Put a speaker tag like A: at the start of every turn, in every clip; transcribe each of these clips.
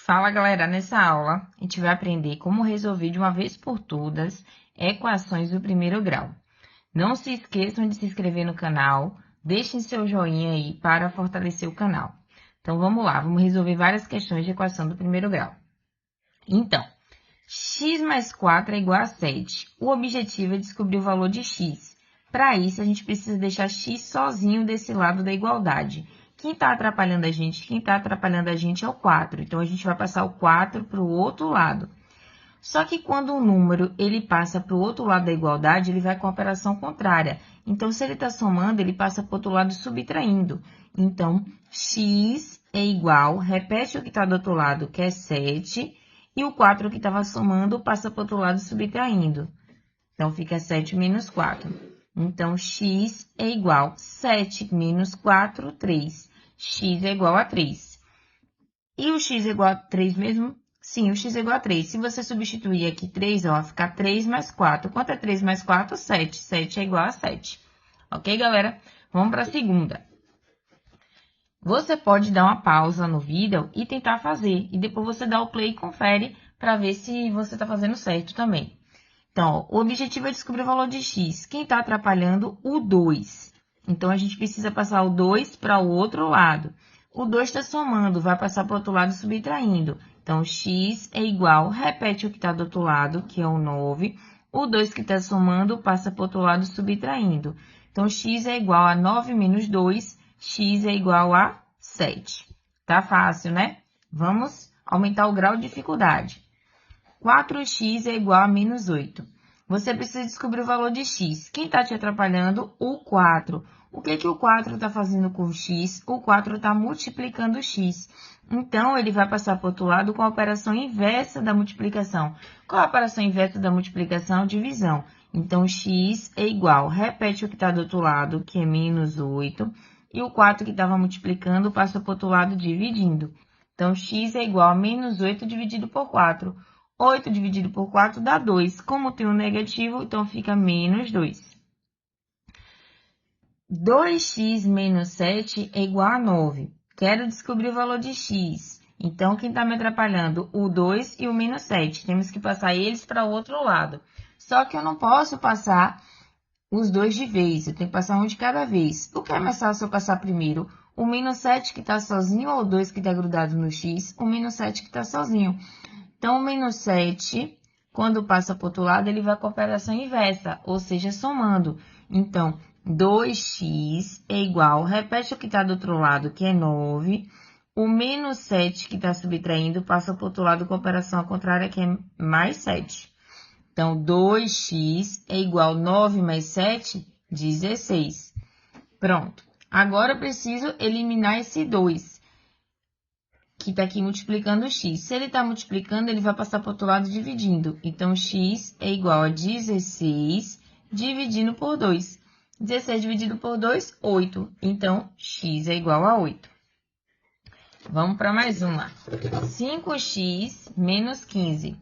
A: Fala, galera! Nessa aula, a gente vai aprender como resolver de uma vez por todas equações do primeiro grau. Não se esqueçam de se inscrever no canal, deixem seu joinha aí para fortalecer o canal. Então, vamos lá, vamos resolver várias questões de equação do primeiro grau. Então, x mais 4 é igual a 7. O objetivo é descobrir o valor de x. Para isso, a gente precisa deixar x sozinho desse lado da igualdade. Quem está atrapalhando a gente? Quem está atrapalhando a gente é o 4. Então, a gente vai passar o 4 para o outro lado. Só que quando um número ele passa para o outro lado da igualdade, ele vai com a operação contrária. Então, se ele está somando, ele passa para o outro lado subtraindo. Então, x é igual, repete o que está do outro lado, que é 7, e o 4 que estava somando passa para o outro lado subtraindo. Então, fica 7 menos 4. Então, x é igual a 7 menos 4, 3. X é igual a 3. E o x é igual a 3 mesmo? Sim, o x é igual a 3. Se você substituir aqui 3, ó, vai ficar 3 mais 4. Quanto é 3 mais 4? 7. 7 é igual a 7. Ok, galera? Vamos para a segunda. Você pode dar uma pausa no vídeo e tentar fazer. E depois você dá o play e confere para ver se você está fazendo certo também. Então, ó, o objetivo é descobrir o valor de x. Quem está atrapalhando? O 2. Então, a gente precisa passar o 2 para o outro lado. O 2 está somando, vai passar para o outro lado subtraindo. Então, x é igual, repete o que está do outro lado, que é o 9. O 2 que está somando passa para o outro lado subtraindo. Então, x é igual a 9 menos 2, x é igual a 7. Tá fácil, né? Vamos aumentar o grau de dificuldade. 4x é igual a menos 8. Você precisa descobrir o valor de x. Quem está te atrapalhando? O 4. O que o 4 está fazendo com o x? O 4 está multiplicando o x. Então, ele vai passar para o outro lado com a operação inversa da multiplicação. Qual a operação inversa da multiplicação? Divisão. Então, x é igual, repete o que está do outro lado, que é menos 8. E o 4 que estava multiplicando passa para o outro lado dividindo. Então, x é igual a menos 8 dividido por 4. 8 dividido por 4 dá 2. Como tem um negativo, então fica menos 2. 2x menos 7 é igual a 9. Quero descobrir o valor de x. Então, quem está me atrapalhando? O 2 e o menos 7. Temos que passar eles para o outro lado. Só que eu não posso passar os dois de vez. Eu tenho que passar um de cada vez. O que é mais fácil eu passar primeiro? O menos 7 que está sozinho ou o 2 que está grudado no x? O menos 7 que está sozinho. Então, o menos 7, quando passa para o outro lado, ele vai com a operação inversa, ou seja, somando. Então, 2x é igual, repete o que está do outro lado, que é 9. O menos 7 que está subtraindo passa para o outro lado com a operação contrária, que é mais 7. Então, 2x é igual a 9 mais 7, 16. Pronto. Agora, eu preciso eliminar esse 2. Que está aqui multiplicando x. Se ele está multiplicando, ele vai passar para o outro lado dividindo. Então, x é igual a 16 dividindo por 2. 16 dividido por 2, 8. Então, x é igual a 8. Vamos para mais uma. 5x menos 15.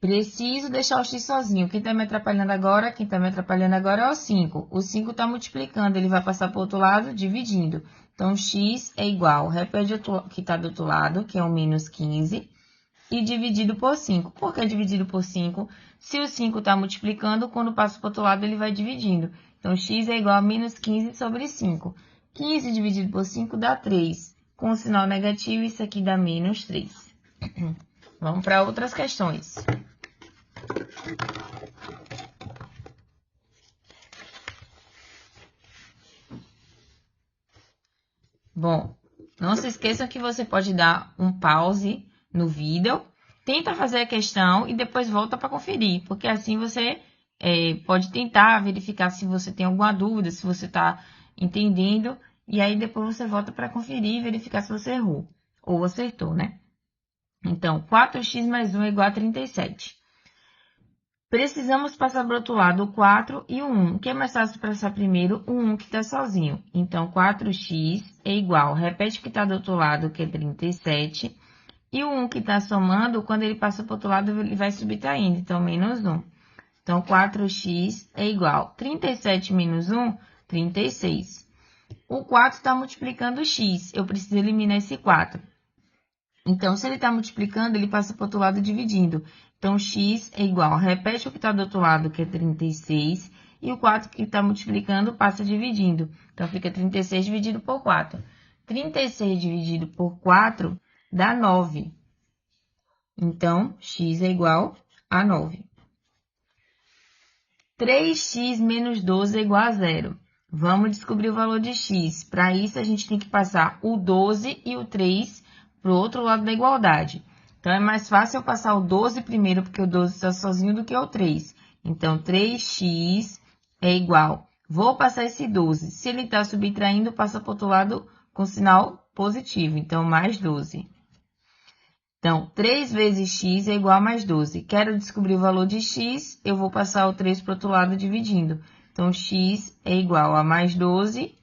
A: Preciso deixar o x sozinho. Quem está me atrapalhando agora? Quem está me atrapalhando agora é o 5. O 5 está multiplicando, ele vai passar para o outro lado dividindo. Então, x é igual, repete o que está do outro lado, que é o menos 15, e dividido por 5. Por que dividido por 5? Se o 5 está multiplicando, quando passa para o outro lado, ele vai dividindo. Então, x é igual a menos 15 sobre 5. 15 dividido por 5 dá 3. Com o sinal negativo, isso aqui dá menos 3. Vamos para outras questões. Bom, não se esqueçam que você pode dar um pause no vídeo, tenta fazer a questão e depois volta para conferir, porque assim você pode tentar verificar se você tem alguma dúvida, se você está entendendo, e aí depois você volta para conferir e verificar se você errou ou acertou, né? Então, 4x mais 1 é igual a 37. Precisamos passar para o outro lado o 4 e o 1. O que é mais fácil passar primeiro? O 1 que está sozinho. Então, 4x é igual, repete o que está do outro lado, que é 37. E o 1 que está somando, quando ele passa para o outro lado, ele vai subtraindo. Então, menos 1. Então, 4x é igual. 37 menos 1, 36. O 4 está multiplicando o x. Eu preciso eliminar esse 4. Então, se ele está multiplicando, ele passa para o outro lado dividindo. Então, x é igual, repete o que está do outro lado, que é 36, e o 4 que está multiplicando passa dividindo. Então, fica 36 dividido por 4. 36 dividido por 4 dá 9. Então, x é igual a 9. 3x menos 12 é igual a 0. Vamos descobrir o valor de x. Para isso, a gente tem que passar o 12 e o 3 para o outro lado da igualdade. Então, é mais fácil eu passar o 12 primeiro, porque o 12 está sozinho, do que o 3. Então, 3x é igual. Vou passar esse 12. Se ele está subtraindo, passa para o outro lado com sinal positivo. Então, mais 12. Então, 3 vezes x é igual a mais 12. Quero descobrir o valor de x, eu vou passar o 3 para o outro lado dividindo. Então, x é igual a mais 12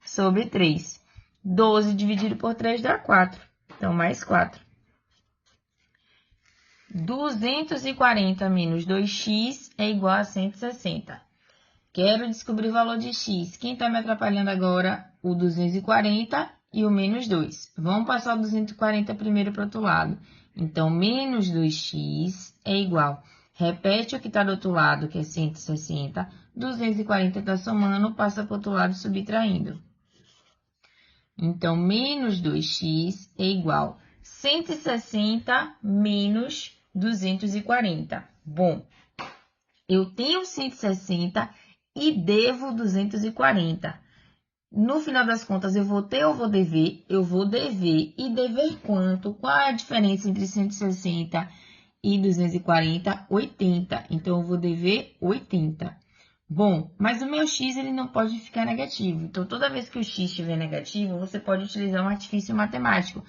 A: sobre 3. 12 dividido por 3 dá 4. Então, mais 4. 240 menos 2x é igual a 160. Quero descobrir o valor de x. Quem está me atrapalhando agora? O 240 e o menos 2. Vamos passar o 240 primeiro para o outro lado. Então, menos 2x é igual. Repete o que está do outro lado, que é 160. 240 está somando, passa para o outro lado subtraindo. Então, menos 2x é igual 160 menos 240. Bom, eu tenho 160 e devo 240. No final das contas, eu vou ter ou vou dever? Eu vou dever. E dever quanto? Qual é a diferença entre 160 e 240? 80. Então, eu vou dever 80. Bom, mas o meu x ele não pode ficar negativo. Então, toda vez que o x estiver negativo, você pode utilizar um artifício matemático.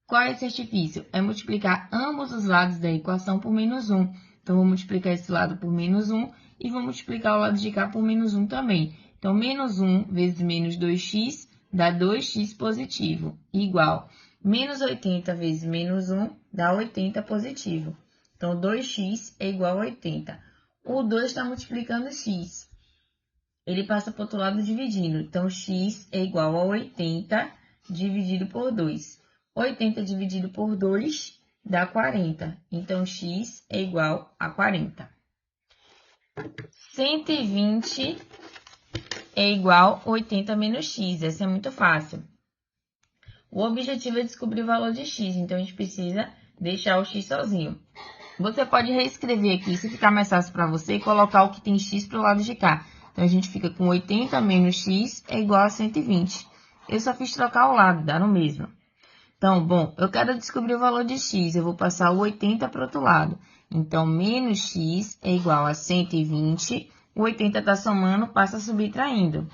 A: Qual é esse artifício? É multiplicar ambos os lados da equação por menos 1. Então, vou multiplicar esse lado por menos 1 e vou multiplicar o lado de cá por menos 1 também. Então, menos 1 vezes menos 2x dá 2x positivo, igual menos 80 vezes menos 1 dá 80 positivo. Então, 2x é igual a 80. O 2 está multiplicando x. Ele passa para o outro lado dividindo. Então, x é igual a 80 dividido por 2. 80 dividido por 2 dá 40. Então, x é igual a 40. 120 é igual a 80 menos x. Essa é muito fácil. O objetivo é descobrir o valor de x. Então, a gente precisa deixar o x sozinho. Você pode reescrever aqui, se ficar mais fácil para você, e colocar o que tem x para o lado de cá. Então, a gente fica com 80 menos x é igual a 120. Eu só fiz trocar o lado, dá no mesmo. Então, bom, eu quero descobrir o valor de x. Eu vou passar o 80 para o outro lado. Então, menos x é igual a 120. O 80 está somando, passa subtraindo.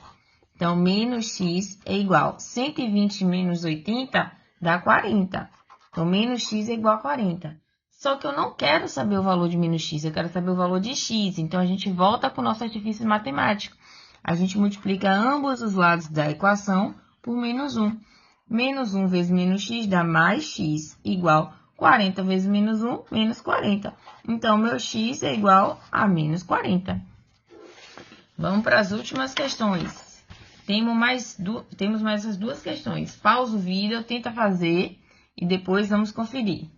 A: Então, menos x é igual a 120 menos 80 dá 40. Então, menos x é igual a 40. Só que eu não quero saber o valor de menos x, eu quero saber o valor de x. Então, a gente volta com o nosso artifício matemático. A gente multiplica ambos os lados da equação por menos 1. Menos 1 vezes menos x dá mais x, igual 40 vezes menos 1, menos 40. Então, meu x é igual a menos 40. Vamos para as últimas questões. Temos mais essas duas questões. Pausa o vídeo, tenta fazer e depois vamos conferir.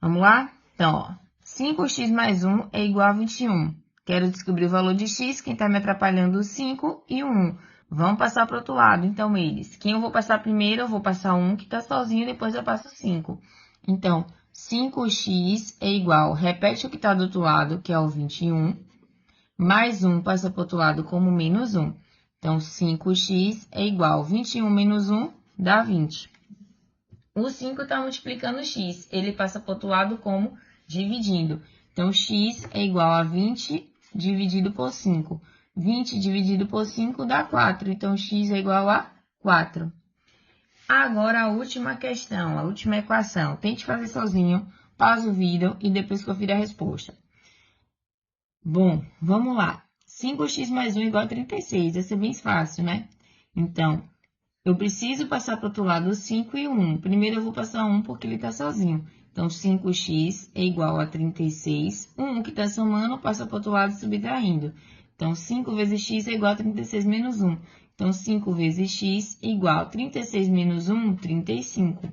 A: Vamos lá? Então, ó, 5x mais 1 é igual a 21. Quero descobrir o valor de x, quem está me atrapalhando o 5 e o 1. Vamos passar para o outro lado, então, eles. Quem eu vou passar primeiro, eu vou passar 1, que está sozinho, depois eu passo 5. Então, 5x é igual, repete o que está do outro lado, que é o 21, mais 1 passa para o outro lado como menos 1. Então, 5x é igual, 21 menos 1 dá 20. O 5 está multiplicando x, ele passa para o outro lado como dividindo. Então, x é igual a 20 dividido por 5. 20 dividido por 5 dá 4, então x é igual a 4. Agora, a última questão, a última equação. Tente fazer sozinho, pausa o vídeo e depois confira a resposta. Bom, vamos lá. 5x mais 1 é igual a 36, essa é bem fácil, né? Então, eu preciso passar para o outro lado o 5 e o 1. Primeiro eu vou passar 1 porque ele está sozinho. Então, 5x é igual a 36. 1 que está somando, passa para o outro lado subtraindo. Então, 5 vezes x é igual a 36 menos 1. Então, 5 vezes x é igual a 36 menos 1, 35.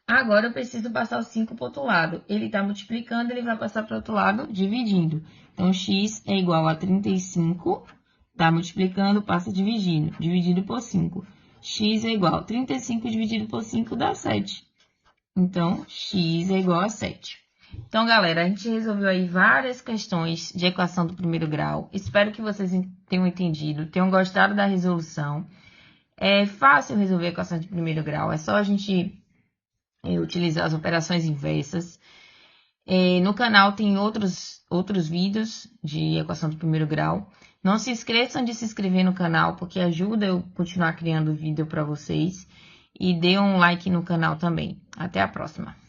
A: Agora eu preciso passar o 5 para o outro lado. Ele está multiplicando, ele vai passar para o outro lado dividindo. Então, x é igual a 35, está multiplicando, passa dividindo, dividido por 5. X é igual a 35 dividido por 5 dá 7. Então, x é igual a 7. Então, galera, a gente resolveu aí várias questões de equação do primeiro grau. Espero que vocês tenham entendido, tenham gostado da resolução. É fácil resolver a equação de primeiro grau, é só a gente utilizar as operações inversas. No canal tem outros vídeos de equação do primeiro grau. Não se esqueçam de se inscrever no canal, porque ajuda eu continuar criando vídeo para vocês. E dê um like no canal também. Até a próxima!